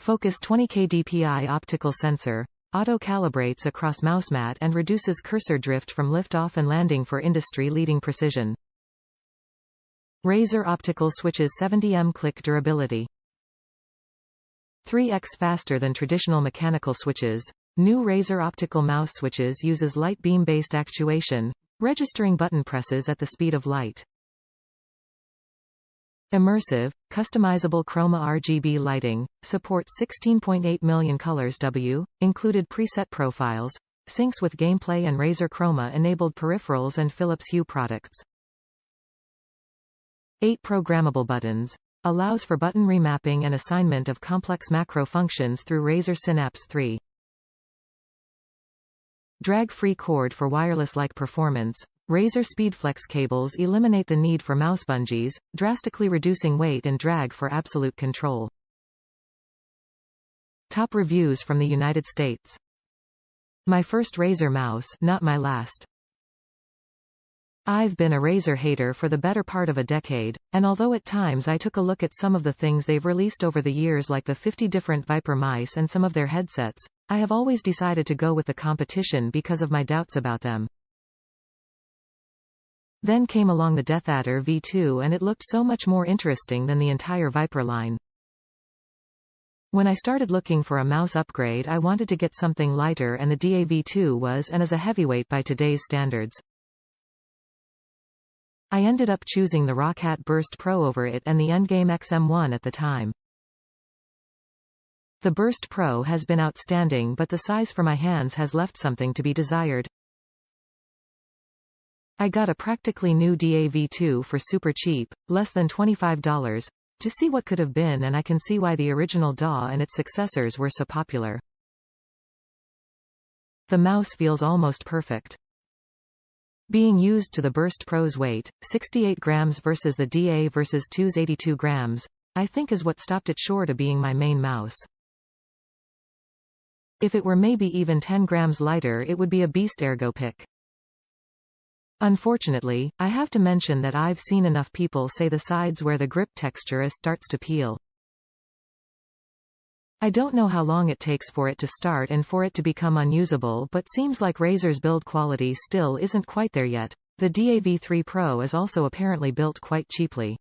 Focus 20K DPI Optical Sensor. Auto-calibrates across mousemat and reduces cursor drift from liftoff and landing for industry-leading precision. Razer Optical Switches 70mm click durability. 3x faster than traditional mechanical switches. New Razer Optical Mouse Switches uses light beam-based actuation, registering button presses at the speed of light. Immersive, customizable Chroma RGB lighting, supports 16.8 million colors included preset profiles, syncs with gameplay and Razer Chroma-enabled peripherals and Philips Hue products. 8 programmable buttons. Allows for button remapping and assignment of complex macro functions through Razer Synapse 3. Drag-free cord for wireless-like performance. Razer Speedflex cables eliminate the need for mouse bungees, drastically reducing weight and drag for absolute control. Top reviews from the United States. My first Razer mouse, not my last. I've been a Razer hater for the better part of a decade, and although at times I took a look at some of the things they've released over the years like the 50 different Viper mice and some of their headsets, I have always decided to go with the competition because of my doubts about them. Then came along the DeathAdder V2 and it looked so much more interesting than the entire Viper line. When I started looking for a mouse upgrade, I wanted to get something lighter, and the DAV2 was and is a heavyweight by today's standards. I ended up choosing the Rockhat Burst Pro over it and the Endgame XM1 at the time. The Burst Pro has been outstanding, but the size for my hands has left something to be desired. I got a practically new DAV2 for super cheap, less than $25, to see what could have been, and I can see why the original DAW and its successors were so popular. The mouse feels almost perfect. Being used to the Burst Pro's weight, 68 grams versus the DA versus 2's 82 grams, I think is what stopped it short of being my main mouse. If it were maybe even 10 grams lighter, it would be a beast ergo pick. Unfortunately, I have to mention that I've seen enough people say the sides where the grip texture is starts to peel. I don't know how long it takes for it to start and for it to become unusable, but seems like Razer's build quality still isn't quite there yet. The DAV3 Pro is also apparently built quite cheaply.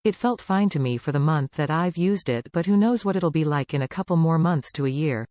It felt fine to me for the month that I've used it, but who knows what it'll be like in a couple more months to a year.